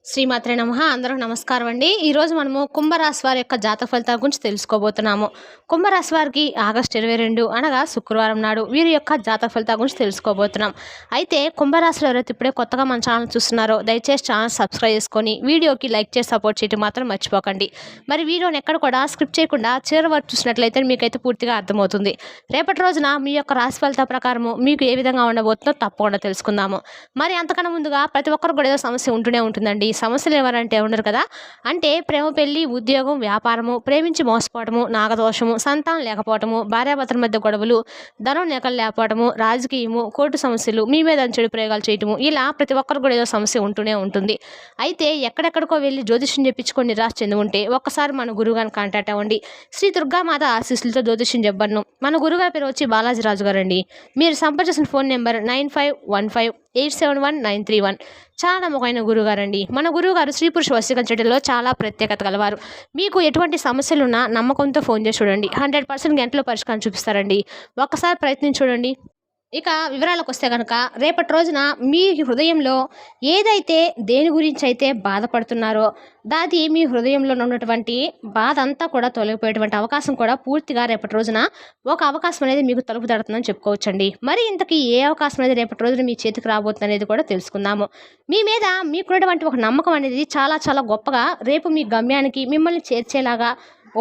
శ్రీమాత్రే నమః. అందరూ నమస్కారం అండి. ఈరోజు మనము కుంభరాశి వారి యొక్క జాతక ఫలితాల గురించి తెలుసుకోబోతున్నాము. కుంభరాశి వారికి ఆగస్టు 22 అనగా శుక్రవారం నాడు వీరి యొక్క జాతక ఫలితాల గురించి తెలుసుకోబోతున్నాం. అయితే కుంభరాశిలో ఎవరైతే ఇప్పుడే కొత్తగా మన ఛానల్ చూస్తున్నారో దయచేసి ఛానల్ సబ్స్క్రైబ్ చేసుకొని వీడియోకి లైక్ చేసి సపోర్ట్ చేయడం మాత్రం మర్చిపోకండి. మరి వీడియోని ఎక్కడ కూడా స్క్రిప్ట్ చేయకుండా చివరి వరకు చూసినట్లయితే మీకైతే పూర్తిగా అర్థమవుతుంది. రేపటి రోజున మీ యొక్క రాశి ఫలితాల ప్రకారము మీకు ఏ విధంగా ఉండబోతుందో తప్పకుండా తెలుసుకుందాము. మరి అంతకన్నా ముందుగా ప్రతి ఒక్కరు కూడా ఏదో సమస్య ఉంటూనే ఉంటుందండి. సమస్యలు ఎవరంటే ఉండరు కదా. అంటే ప్రేమ, పెళ్లి, ఉద్యోగం, వ్యాపారము, ప్రేమించి మోసపోవటము, నాగదోషము, సంతానం లేకపోవటము, భార్యాభర్తల మధ్య గొడవలు, ధనం నెకలు లేకపోవటము, రాజకీయము, కోర్టు సమస్యలు, మీ మీద చెడు ప్రయోగాలు చేయటము, ఇలా ప్రతి ఒక్కరు కూడా ఏదో సమస్య ఉంటూనే ఉంటుంది. అయితే ఎక్కడెక్కడికో వెళ్ళి జ్యోతిష్యం చెప్పించుకొని నిరాశ చెంది ఉంటే ఒక్కసారి మన గురువుగారిని కాంటాక్ట్ అవ్వండి. శ్రీ దుర్గామాత ఆశీస్సులతో జ్యోతిష్యం చెప్పను. మన గురుగారి పేరు వచ్చి బాలాజీ రాజు గారు అండి. మీరు సంప్రదించిన ఫోన్ నెంబర్ 9515871931. చాలా నమ్మకమైన గురుగారండి. మన గురువుగారు స్త్రీ పురుష వశీకరణ చేయడంలో చాలా ప్రత్యేకత గలవారు. మీకు ఎటువంటి సమస్యలున్నా నమ్మకంతో ఫోన్ చేసి చూడండి. 100% గంటలో పరిష్కారం చూపిస్తారండి. ఒక్కసారి ప్రయత్నించి చూడండి. ఇక వివరాలకు వస్తే కనుక రేపటి రోజున మీ హృదయంలో ఏదైతే దేని గురించి అయితే బాధపడుతున్నారో దాది మీ హృదయంలో ఉన్నటువంటి బాధ అంతా కూడా తొలగిపోయేటువంటి అవకాశం కూడా పూర్తిగా రేపటి రోజున ఒక అవకాశం అనేది మీకు తలుపు తడుతుందని చెప్పుకోవచ్చండి. మరి ఇంతకీ ఏ అవకాశం అనేది రేపటి రోజున మీ చేతికి రాబోతుంది అనేది కూడా తెలుసుకుందాము. మీ మీద మీకున్నటువంటి ఒక నమ్మకం అనేది చాలా చాలా గొప్పగా రేపు మీ గమ్యానికి మిమ్మల్ని చేర్చేలాగా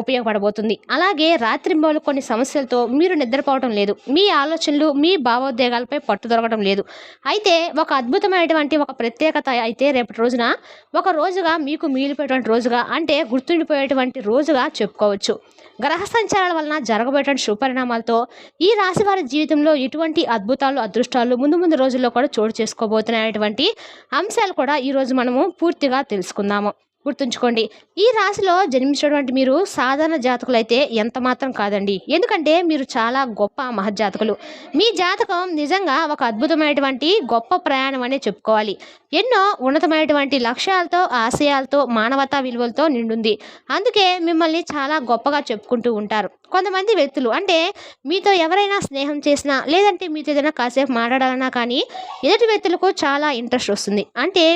ఉపయోగపడబోతుంది. అలాగే రాత్రింబవళ్ళు కొన్ని సమస్యలతో మీరు నిద్రపోవడం లేదు. మీ ఆలోచనలు, మీ భావోద్వేగాలపై పట్టు దొరకడం లేదు. అయితే ఒక అద్భుతమైనటువంటి ఒక ప్రత్యేకత అయితే రేపటి రోజున ఒక రోజుగా మీకు మిగిలిపోయేటువంటి రోజుగా, అంటే గుర్తుండిపోయేటువంటి రోజుగా చెప్పుకోవచ్చు. గ్రహ సంచారాల వలన జరగబోయేటువంటి శుభపరిణామాలతో ఈ రాశి వారి జీవితంలో ఎటువంటి అద్భుతాలు, అదృష్టాలు ముందు ముందు రోజుల్లో కూడా చోటు చేసుకోబోతున్నటువంటి అంశాలు కూడా ఈరోజు మనము పూర్తిగా తెలుసుకుందాము. గుర్తుంచుకోండి, ఈ రాశిలో జన్మించినటువంటి మీరు సాధారణ జాతకులు అయితే ఎంత మాత్రం కాదండి. ఎందుకంటే మీరు చాలా గొప్ప మహజ్జాతకులు. మీ జాతకం నిజంగా ఒక అద్భుతమైనటువంటి గొప్ప ప్రయాణం అనే చెప్పుకోవాలి. ఎన్నో ఉన్నతమైనటువంటి లక్ష్యాలతో, ఆశయాలతో, మానవతా విలువలతో నిండుంది. అందుకే మిమ్మల్ని చాలా గొప్పగా చెప్పుకుంటూ ఉంటారు. కొంతమంది వ్యక్తులు అంటే మీతో ఎవరైనా స్నేహం చేసినా, లేదంటే మీతో ఏదైనా కాసేపు మాట్లాడాలన్నా కానీ ఎదుటి వ్యక్తులకు చాలా ఇంట్రెస్ట్ వస్తుంది. అంటే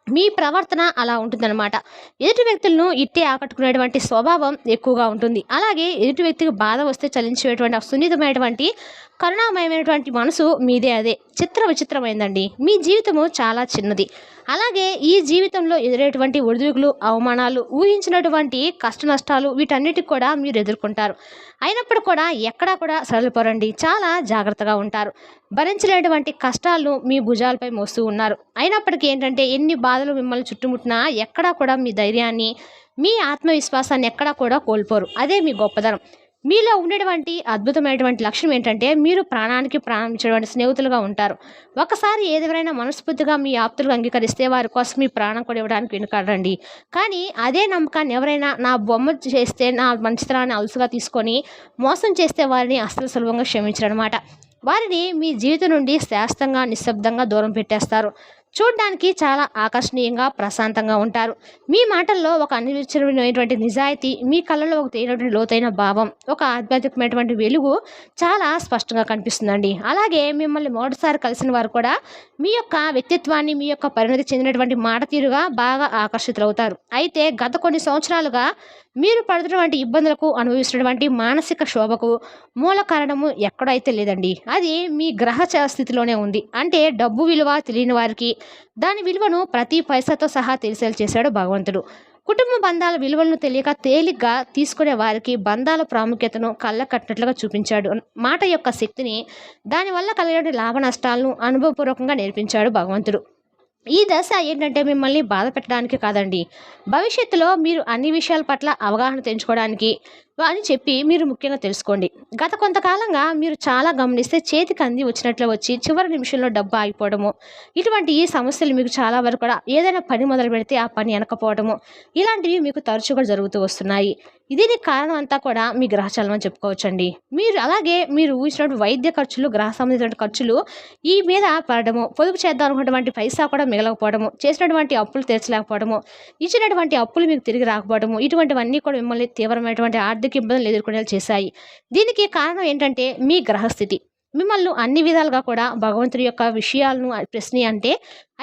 మీ ప్రవర్తన అలా ఉంటుందన్నమాట. ఎదుటి వ్యక్తులను ఇట్టే ఆకట్టుకునేటువంటి స్వభావం ఎక్కువగా ఉంటుంది. అలాగే ఎదుటి వ్యక్తికి బాధ వస్తే చలించేటువంటి సున్నితమైనటువంటి కరుణామయమైనటువంటి మనసు మీదే. అదే విచిత్రమైందండి. మీ జీవితము చాలా చిన్నది. అలాగే ఈ జీవితంలో ఎదురేటువంటి ఒడిదుడుకులు, అవమానాలు, ఊహించినటువంటి కష్ట నష్టాలు వీటన్నిటికి కూడా మీరు ఎదుర్కొంటారు. అయినప్పుడు కూడా ఎక్కడా కూడా సడలిపోరండి. చాలా జాగ్రత్తగా ఉంటారు. భరించలేనటువంటి కష్టాలను మీ భుజాలపై మోస్తూ ఉన్నారు. అయినప్పటికీ ఏంటంటే ఎన్ని బాధలు మిమ్మల్ని చుట్టుముట్టినా ఎక్కడా కూడా మీ ధైర్యాన్ని, మీ ఆత్మవిశ్వాసాన్ని ఎక్కడా కూడా కోల్పోరు. అదే మీ గొప్పదనం. మీలో ఉండేటువంటి అద్భుతమైనటువంటి లక్షణం ఏంటంటే మీరు ప్రాణానికి ప్రాణం ఇచ్చేటువంటి స్నేహితులుగా ఉంటారు. ఒకసారి ఏదైనా మనస్ఫూర్తిగా మీ ఆప్తులుగా అంగీకరిస్తే వారి కోసం మీ ప్రాణం కూడా ఇవ్వడానికి వెనుకాడండి. కానీ అదే నమ్మకాన్ని ఎవరైనా నా బొమ్మ చేస్తే, నా మంచితనాన్ని అలుసుగా తీసుకొని మోసం చేస్తే వారిని అస్సలు సులభంగా క్షమించరనమాట. వారిని మీ జీవితం నుండి శాశ్వతంగా, నిశ్శబ్దంగా దూరం పెట్టేస్తారు. చూడ్డానికి చాలా ఆకర్షణీయంగా, ప్రశాంతంగా ఉంటారు. మీ మాటల్లో ఒక అనిర్వచనమైనటువంటి నిజాయితీ, మీ కళ్ళలో ఒక తేనటువంటి లోతైన భావం, ఒక ఆధ్యాత్మికమైనటువంటి వెలుగు చాలా స్పష్టంగా కనిపిస్తుందండి. అలాగే మిమ్మల్ని మొదటిసారి కలిసిన వారు కూడా మీ యొక్క వ్యక్తిత్వాన్ని, మీ యొక్క పరిణతి చెందినటువంటి మాట తీరుగా బాగా ఆకర్షితులవుతారు. అయితే గత కొన్ని సంవత్సరాలుగా మీరు పడుతున్నటువంటి ఇబ్బందులకు, అనుభవిస్తున్నటువంటి మానసిక శోభకు మూల కారణము ఎక్కడైతే లేదండి. అది మీ గ్రహ స్థితిలోనే ఉంది. అంటే డబ్బు విలువ తెలియని వారికి దాని విలువను ప్రతి పైసాతో సహా తెలిసేలా చేశాడు భగవంతుడు. కుటుంబ బంధాల విలువలను తెలియక తేలిగ్గా తీసుకునే వారికి బంధాల ప్రాముఖ్యతను కళ్ళ కట్టినట్లుగా చూపించాడు. మాట యొక్క శక్తిని, దానివల్ల కలిగే లాభ నష్టాలను అనుభవపూర్వకంగా నేర్పించాడు భగవంతుడు. ఈ దశ ఏంటంటే మిమ్మల్ని బాధ పెట్టడానికి కాదండి, భవిష్యత్తులో మీరు అన్ని విషయాల పట్ల అవగాహన తెంచుకోవడానికి అని చెప్పి మీరు ముఖ్యంగా తెలుసుకోండి. గత కొంతకాలంగా మీరు చాలా గమనిస్తే చేతికి అంది వచ్చినట్లు వచ్చి చివరి నిమిషంలో డబ్బు ఆగిపోవడము, ఇటువంటి ఈ సమస్యలు మీకు చాలా వరకు కూడా ఏదైనా పని మొదలు పెడితే ఆ పని వెనకపోవడము, ఇలాంటివి మీకు తరచుగా జరుగుతూ వస్తున్నాయి. దీనికి కారణం అంతా కూడా మీ గ్రహచలనం అని చెప్పుకోవచ్చండి. అలాగే మీరు ఊహించినటువంటి వైద్య ఖర్చులు, గ్రహ సంబంధించిన ఖర్చులు ఈ మీద పడడము, పొదుపు చేద్దాం అనుకున్నటువంటి పైసా కూడా మిగలకపోవడము, చేసినటువంటి అప్పులు తీర్చలేకపోవడము, ఇచ్చినటువంటి అప్పులు మీకు తిరిగి రాకపోవడము, ఇటువంటివన్నీ కూడా మిమ్మల్ని తీవ్రమైనటువంటి ఆర్థిక ఇబ్బందులు ఎదుర్కొనేలా చేశాయి. దీనికి కారణం ఏంటంటే మీ గ్రహస్థితి. మిమ్మల్ని అన్ని విధాలుగా కూడా భగవంతుడి యొక్క విషయాలను ప్రశ్న అంటే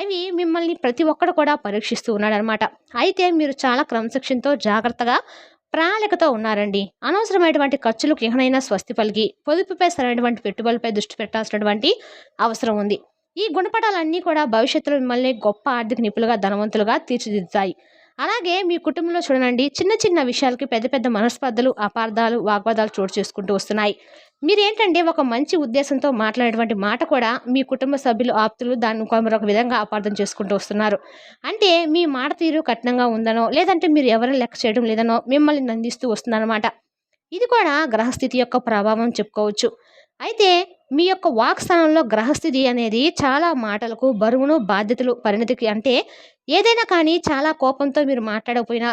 అవి మిమ్మల్ని ప్రతి ఒక్కడు కూడా పరీక్షిస్తూ ఉన్నాడనమాట. అయితే మీరు చాలా క్రమశిక్షణతో జాగ్రత్తగా ప్రణాళికతో ఉన్నారండి. అనవసరమైనటువంటి ఖర్చులకు ఇకనైనా స్వస్తి పలికి పొదుపుపై సరైనటువంటి పెట్టుబడులపై దృష్టి పెట్టాల్సినటువంటి అవసరం ఉంది. ఈ గుణపటాలన్నీ కూడా భవిష్యత్తులో మిమ్మల్ని గొప్ప ఆర్థిక నిపుణులుగా ధనవంతులుగా తీర్చిదిద్దుతాయి. అలాగే మీ కుటుంబంలో చూడండి, చిన్న చిన్న విషయాలకి పెద్ద పెద్ద మనస్పర్ధలు, అపార్థాలు, వాగ్వాదాలు చోటు చేసుకుంటూ వస్తున్నాయి. మీరేంటంటే ఒక మంచి ఉద్దేశంతో మాట్లాడేటువంటి మాట కూడా మీ కుటుంబ సభ్యులు, ఆప్తులు దాన్ని మరొక విధంగా అపార్థం చేసుకుంటూ వస్తున్నారు. అంటే మీ మాట తీరు కఠినంగా ఉందనో, లేదంటే మీరు ఎవరిని లెక్క చేయడం లేదనో మిమ్మల్ని నిందిస్తూ వస్తుందన్నమాట. ఇది కూడా గ్రహస్థితి యొక్క ప్రభావం చెప్పుకోవచ్చు. అయితే మీ యొక్క వాక్ స్థానంలో గ్రహస్థితి అనేది చాలా మాటలకు బరువును, బాధ్యతలు, పరిణతికి అంటే ఏదైనా కానీ చాలా కోపంతో మీరు మాట్లాడకపోయినా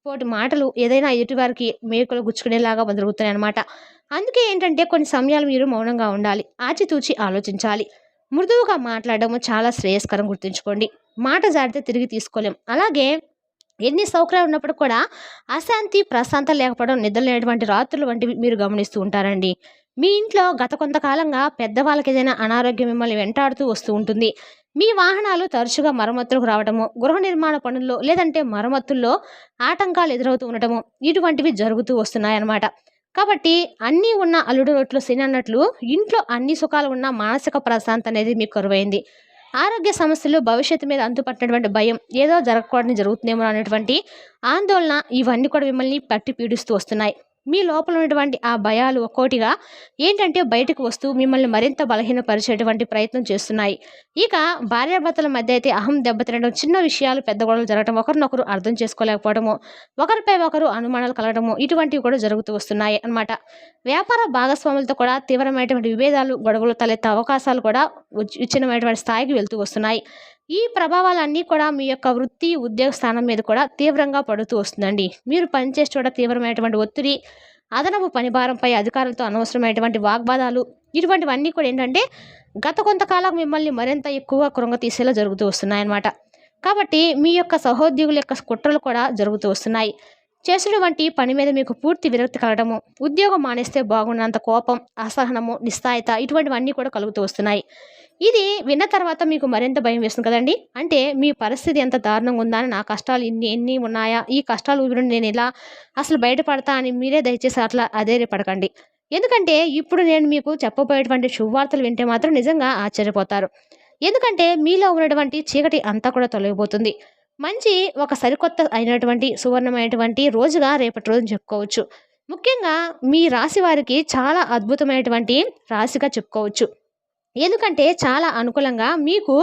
పోటి మాటలు ఏదైనా ఎదుటివారికి మేకులు గుచ్చుకునేలాగా జరుగుతున్నాయి అనమాట. అందుకే ఏంటంటే కొన్ని సమయాలు మీరు మౌనంగా ఉండాలి. ఆచితూచి ఆలోచించాలి. మృదువుగా మాట్లాడడం చాలా శ్రేయస్కరం, గుర్తుంచుకోండి. మాట జారితే తిరిగి తీసుకోలేం. అలాగే ఎన్ని సౌకర్యాలు ఉన్నప్పుడు కూడా అశాంతి, ప్రశాంతత లేకపోవడం, నిద్ర లేనటువంటి రాత్రులు వంటివి మీరు గమనిస్తూ ఉంటారండి. మీ ఇంట్లో గత కొంతకాలంగా పెద్దవాళ్ళకి ఏదైనా అనారోగ్యం మిమ్మల్ని వెంటాడుతూ వస్తూ ఉంటుంది. మీ వాహనాలు తరచుగా మరమ్మతులకు రావడము, గృహ నిర్మాణ పనుల్లో లేదంటే మరమ్మతుల్లో ఆటంకాలు ఎదురవుతూ ఉండటము, ఇటువంటివి జరుగుతూ వస్తున్నాయన్నమాట. కాబట్టి అన్నీ ఉన్న అల్లుడు రొట్లు శని అన్నట్లు ఇంట్లో అన్ని సుఖాలు ఉన్న మానసిక ప్రశాంతత అనేది మీకు కరువైంది. ఆరోగ్య సమస్యలు, భవిష్యత్తు మీద అంతుపట్టినటువంటి భయం, ఏదో జరగకూడని జరుగుతుందేమో అనేటువంటి ఆందోళన, ఇవన్నీ కూడా మిమ్మల్ని పట్టి పీడిస్తూ వస్తున్నాయి. మీ లోపల ఉన్నటువంటి ఆ భయాలు ఒక్కోటిగా ఏంటంటే బయటకు వస్తూ మిమ్మల్ని మరింత బలహీనపరిచేటువంటి ప్రయత్నం చేస్తున్నాయి. ఇక భార్యాభర్తల మధ్య అయితే అహం దెబ్బతినడం, చిన్న విషయాలు పెద్ద గొడవలు జరగడం, ఒకరినొకరు అర్థం చేసుకోలేకపోవడము, ఒకరిపై ఒకరు అనుమానాలు కలగడము, ఇటువంటివి కూడా జరుగుతూ వస్తున్నాయి అన్నమాట. వ్యాపార భాగస్వాములతో కూడా తీవ్రమైనటువంటి విభేదాలు, గొడవలు తలెత్తే అవకాశాలు కూడా విచ్ఛిన్నమైనటువంటి స్థాయికి వెళ్తూ వస్తున్నాయి. ఈ ప్రభావాలన్నీ కూడా మీ యొక్క వృత్తి, ఉద్యోగ స్థానం మీద కూడా తీవ్రంగా పడుతూ వస్తుందండి. మీరు పనిచేసే చోట తీవ్రమైనటువంటి ఒత్తిడి, అదనపు పనిభారంపై అధికారులతో అనవసరమైనటువంటి వాగ్వాదాలు, ఇటువంటివన్నీ కూడా ఏంటంటే గత కొంతకాలం మిమ్మల్ని మరింత ఎక్కువ కృంగతీసేలా జరుగుతూ వస్తున్నాయన్నమాట. కాబట్టి మీ యొక్క సహోద్యోగుల యొక్క కుట్రలు కూడా జరుగుతూ వస్తున్నాయి. చేసినటువంటి పని మీద మీకు పూర్తి విరక్తి కలగడము, ఉద్యోగం మానేస్తే బాగున్నంత కోపం, అసహనము, నిస్సాయత, ఇటువంటివన్నీ కూడా కలుగుతూ వస్తున్నాయి. ఇది విన్న తర్వాత మీకు మరింత భయం వేస్తుంది కదండి. అంటే మీ పరిస్థితి ఎంత దారుణంగా ఉందా అని, నా కష్టాలు ఎన్ని ఉన్నాయా, ఈ కష్టాలు నుండి నేను ఎలా అసలు బయటపడతా అని మీరే దయచేసి అట్లా అధైర్యపడకండి. ఎందుకంటే ఇప్పుడు నేను మీకు చెప్పబోయేటువంటి శుభవార్తలు వింటే మాత్రం నిజంగా ఆశ్చర్యపోతారు. ఎందుకంటే మీలో ఉన్నటువంటి చీకటి అంతా కూడా తొలగిపోతుంది. మంచి ఒక సరికొత్త అయినటువంటి సువర్ణమైనటువంటి రోజుగా రేపటి రోజున చెప్పుకోవచ్చు. ముఖ్యంగా మీ రాశి వారికి చాలా అద్భుతమైనటువంటి రాశిగా చెప్పుకోవచ్చు. ఎందుకంటే చాలా అనుకూలంగా మీకు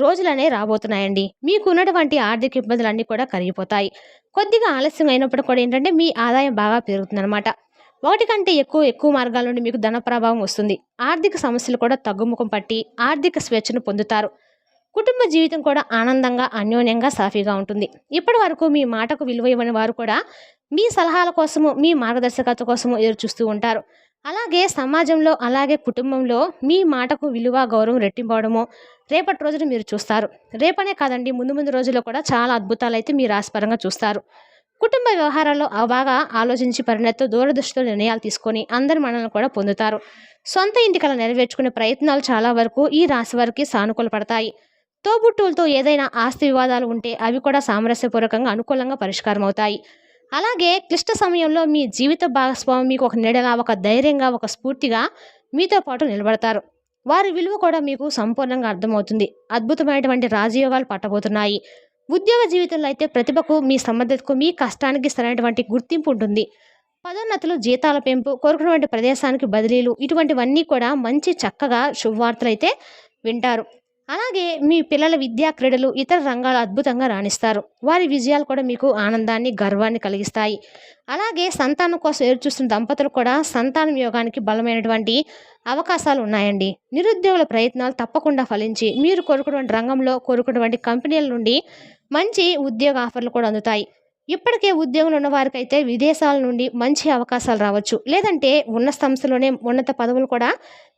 రోజులనే రాబోతున్నాయండి. మీకు ఉన్నటువంటి ఆర్థిక ఇబ్బందులన్నీ కూడా కరిగిపోతాయి. కొద్దిగా ఆలస్యం అయినప్పుడు కూడా ఏంటంటే మీ ఆదాయం బాగా పెరుగుతుందన్నమాట. ఒకటి కంటే ఎక్కువ మార్గాల నుండి మీకు ధన ప్రభావం వస్తుంది. ఆర్థిక సమస్యలు కూడా తగ్గుముఖం పట్టి ఆర్థిక స్వేచ్ఛను పొందుతారు. కుటుంబ జీవితం కూడా ఆనందంగా, అన్యోన్యంగా, సాఫీగా ఉంటుంది. ఇప్పటి వరకు మీ మాటకు విలువ ఇవ్వని వారు కూడా మీ సలహాల కోసము, మీ మార్గదర్శకత్వం కోసము ఎదురు చూస్తూ ఉంటారు. అలాగే సమాజంలో, అలాగే కుటుంబంలో మీ మాటకు విలువ, గౌరవం రెట్టింపవడము రేపటి రోజున మీరు చూస్తారు. రేపనే కాదండి, ముందు రోజుల్లో కూడా చాలా అద్భుతాలు అయితే మీ రాశిపరంగా చూస్తారు. కుటుంబ వ్యవహారాల్లో బాగా ఆలోచించి పరిణతితో, దూరదృష్టితో నిర్ణయాలు తీసుకొని అందరి మనల్ని కూడా పొందుతారు. సొంత ఇంటికలా నెరవేర్చుకునే ప్రయత్నాలు చాలా వరకు ఈ రాశి వారికి సానుకూల పడతాయి. తోబుట్టువులతో ఏదైనా ఆస్తి వివాదాలు ఉంటే అవి కూడా సామరస్యపూర్వకంగా, అనుకూలంగా పరిష్కారం అవుతాయి. అలాగే క్లిష్ట సమయంలో మీ జీవిత భాగస్వామి మీకు ఒక నీడలా, ఒక ధైర్యంగా, ఒక స్ఫూర్తిగా మీతో పాటు నిలబడతారు. వారి విలువ కూడా మీకు సంపూర్ణంగా అర్థమవుతుంది. అద్భుతమైనటువంటి రాజయోగాలు పట్టబోతున్నాయి. ఉద్యోగ జీవితంలో అయితే ప్రతిభకు, మీ సమర్థతకు, మీ కష్టానికి సరైనటువంటి గుర్తింపు ఉంటుంది. పదోన్నతులు, జీతాల పెంపు, కోరుకున్నటువంటి ప్రదేశానికి బదిలీలు, ఇటువంటివన్నీ కూడా మంచి చక్కగా శుభవార్తలు అయితే వింటారు. అలాగే మీ పిల్లల విద్యా, క్రీడలు, ఇతర రంగాలు అద్భుతంగా రాణిస్తారు. వారి విజయాలు కూడా మీకు ఆనందాన్ని, గర్వాన్ని కలిగిస్తాయి. అలాగే సంతానం కోసం ఎదురుచూస్తున్న దంపతులు కూడా సంతానం యోగానికి బలమైనటువంటి అవకాశాలు ఉన్నాయండి. నిరుద్యోగుల ప్రయత్నాలు తప్పకుండా ఫలించి మీరు కోరుకున్నటువంటి రంగంలో, కోరుకున్నటువంటి కంపెనీల నుండి మంచి ఉద్యోగ ఆఫర్లు కూడా అందుతాయి. ఇప్పటికే ఉద్యోగంలో ఉన్న వారికైతే విదేశాల నుండి మంచి అవకాశాలు రావచ్చు. లేదంటే ఉన్న సంస్థలోనే ఉన్నత పదవులు కూడా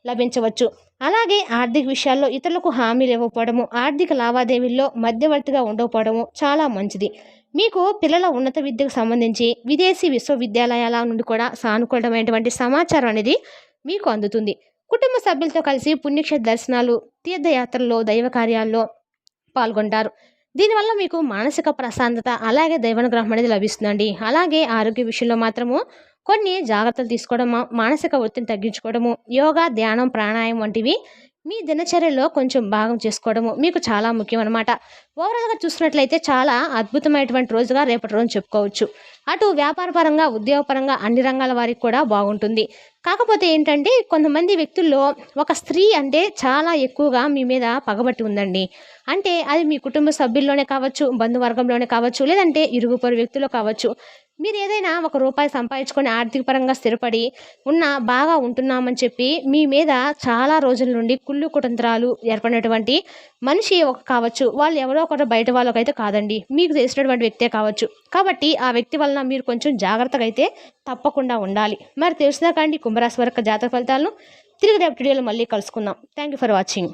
లభించవచ్చు. అలాగే ఆర్థిక విషయాల్లో ఇతరులకు హామీలు ఇవ్వకపోవడము, ఆర్థిక లావాదేవీల్లో మధ్యవర్తిగా ఉండకపోవడము చాలా మంచిది. మీకు పిల్లల ఉన్నత విద్యకు సంబంధించి విదేశీ విశ్వవిద్యాలయాల నుండి కూడా సానుకూలమైనటువంటి సమాచారం అనేది మీకు అందుతుంది. కుటుంబ సభ్యులతో కలిసి పుణ్యక్షేత్ర దర్శనాలు, తీర్థయాత్రల్లో, దైవ కార్యాల్లో పాల్గొంటారు. దీనివల్ల మీకు మానసిక ప్రశాంతత, అలాగే దైవానుగ్రహం అనేది లభిస్తుందండి. అలాగే ఆరోగ్య విషయంలో మాత్రము కొన్ని జాగ్రత్తలు తీసుకోవడం, మానసిక ఒత్తిడిని తగ్గించుకోవడము, యోగా, ధ్యానం, ప్రాణాయామం వంటివి మీ దినచర్యలో కొంచెం భాగం చేసుకోవడము మీకు చాలా ముఖ్యం అనమాట. ఓవరాల్‌గా చూసినట్లయితే చాలా అద్భుతమైనటువంటి రోజుగా రేపటి రోజున చెప్పుకోవచ్చు. అటు వ్యాపారపరంగా, ఉద్యోగపరంగా అన్ని రంగాల వారికి కూడా బాగుంటుంది. కాకపోతే ఏంటంటే కొంతమంది వ్యక్తుల్లో ఒక స్త్రీ అంటే చాలా ఎక్కువగా మీ మీద పగబట్టి ఉందండి. అంటే అది మీ కుటుంబ సభ్యుల్లోనే కావచ్చు, బంధువర్గంలోనే కావచ్చు, లేదంటే ఇరుగు పొరుగు వ్యక్తుల్లో కావచ్చు. మీరేదైనా ఒక రూపాయి సంపాదించుకొని ఆర్థిక పరంగా స్థిరపడి బాగా ఉంటున్నామని చెప్పి మీ మీద చాలా రోజుల నుండి కుళ్ళు కుతంత్రాలు ఏర్పడినటువంటి మనిషి కావచ్చు. వాళ్ళు ఎవరో ఒకరు బయట వాళ్ళకైతే కాదండి. మీకు తెలిసినటువంటి వ్యక్తే కావచ్చు. కాబట్టి ఆ వ్యక్తి వలన మీరు కొంచెం జాగ్రత్తగా అయితే తప్పకుండా ఉండాలి. మరి తెలిసినా కండి కుంభరాశి వారి యొక్క జాతక ఫలితాలను తిరిగి రేపటి వీడియోలో మళ్ళీ కలుసుకుందాం. Thank you for watching.